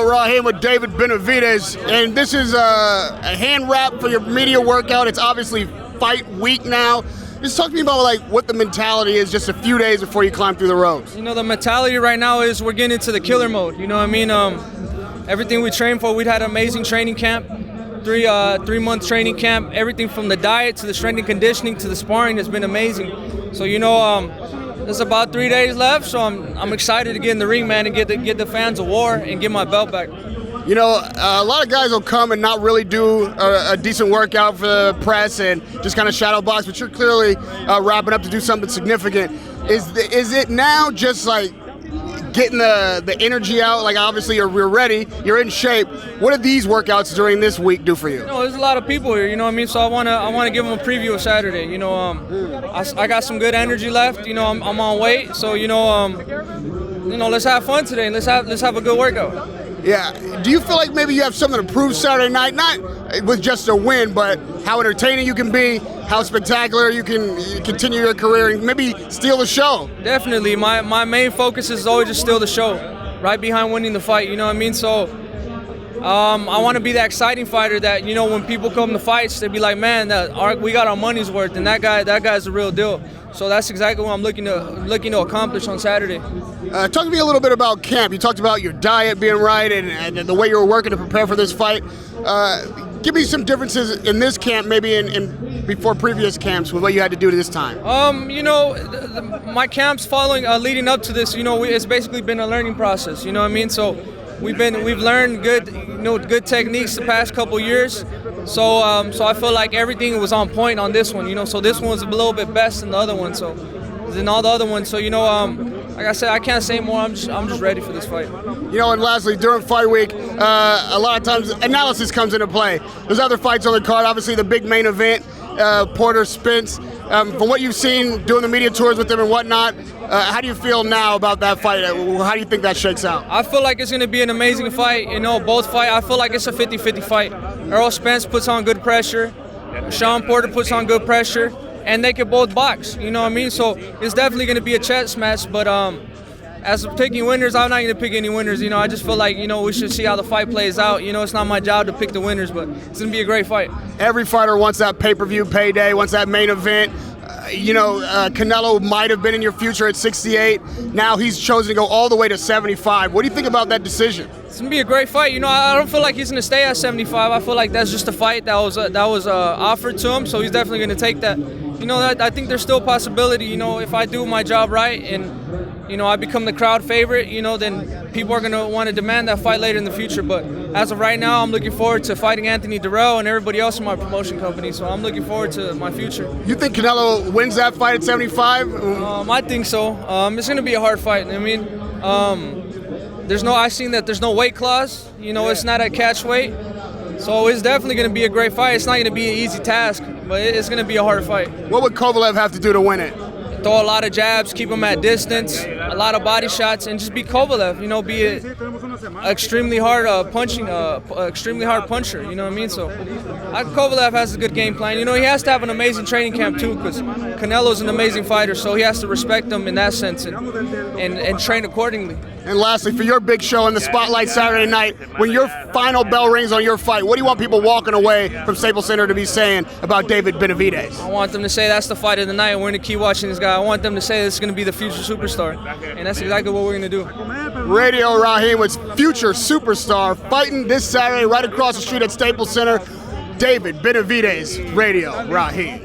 Rahim with David Benavidez, and this is a hand wrap for your media workout. It's obviously fight week now. Just talk to me about like what the mentality is just a few days before you climb through the ropes. You know, the mentality right now is we're getting into the killer mode. You know what I mean? Everything we trained for, we've had an amazing training camp, 3-month training camp. Everything from the diet to the strength and conditioning to the sparring has been amazing. So you know, there's about 3 days left. So I'm excited to get in the ring, man, and get the fans a war and get my belt back. You know, a lot of guys will come and not really do a decent workout for the press and just kind of shadow box, but you're clearly wrapping up to do something significant. Is it now just like getting the energy out? Like obviously you're ready, you're in shape. What do these workouts during this week do for you? You know, there's a lot of people here. You know what I mean? So I wanna give them a preview of Saturday. You know, I got some good energy left. You know, I'm on weight, so you know, let's have fun today and let's have a good workout. Yeah. Do you feel like maybe you have something to prove Saturday night? Not with just a win, but how entertaining you can be, how spectacular you can continue your career and maybe steal the show. Definitely. My main focus is always to steal the show, right behind winning the fight. You know what I mean? So I want to be that exciting fighter that, you know, when people come to fights, they be like, man, we got our money's worth, and that guy's the real deal. So that's exactly what I'm looking to accomplish on Saturday. Talk to me a little bit about camp. You talked about your diet being right and the way you were working to prepare for this fight. Give me some differences in this camp, maybe in before previous camps, with what you had to do this time. You know, my camps leading up to this, you know, it's basically been a learning process. You know what I mean? So we've learned good techniques the past couple years. So I feel like everything was on point on this one. You know, so this one was a little bit best than the other one. So than all the other ones. So you know, like I said, I can't say more. I'm just ready for this fight. You know, and lastly, during fight week, a lot of times analysis comes into play. There's other fights on the card. Obviously, the big main event, Porter Spence. From what you've seen doing the media tours with them and whatnot, how do you feel now about that fight? How do you think that shakes out? I feel like it's going to be an amazing fight. You know, both fight. I feel like it's a 50-50 fight. Errol Spence puts on good pressure. Shawn Porter puts on good pressure. And they can both box, you know what I mean? So it's definitely going to be a chess match, but as of picking winners, I'm not going to pick any winners. You know, I just feel like, you know, we should see how the fight plays out. You know, it's not my job to pick the winners, but it's going to be a great fight. Every fighter wants that pay-per-view payday, wants that main event. You know, Canelo might have been in your future at 68. Now he's chosen to go all the way to 75. What do you think about that decision? It's gonna be a great fight. You know, I don't feel like he's gonna stay at 75. I feel like that's just a fight that was offered to him. So he's definitely gonna take that. You know, I think there's still a possibility. You know, if I do my job right and, you know, I become the crowd favorite, you know, then people are gonna want to demand that fight later in the future. But as of right now, I'm looking forward to fighting Anthony Dirrell and everybody else in my promotion company. So I'm looking forward to my future. You think Canelo wins that fight at 75? I think so. It's gonna be a hard fight. I mean, I've seen that there's no weight clause. You know, it's not a catch weight. So it's definitely going to be a great fight. It's not going to be an easy task, but it's going to be a hard fight. What would Kovalev have to do to win it? Throw a lot of jabs, keep him at distance, a lot of body shots, and just be Kovalev. You know, be an extremely hard extremely hard puncher. You know what I mean? So Kovalev has a good game plan. You know, he has to have an amazing training camp too, because Canelo's an amazing fighter. So he has to respect him in that sense and train accordingly. And lastly, for your big show in the Spotlight Saturday night, when your final bell rings on your fight, what do you want people walking away from Staples Center to be saying about David Benavidez? I want them to say that's the fight of the night. We're going to keep watching this guy. I want them to say this is going to be the future superstar. And that's exactly what we're going to do. Radio Rahim with future superstar fighting this Saturday right across the street at Staples Center. David Benavidez, Radio Rahim.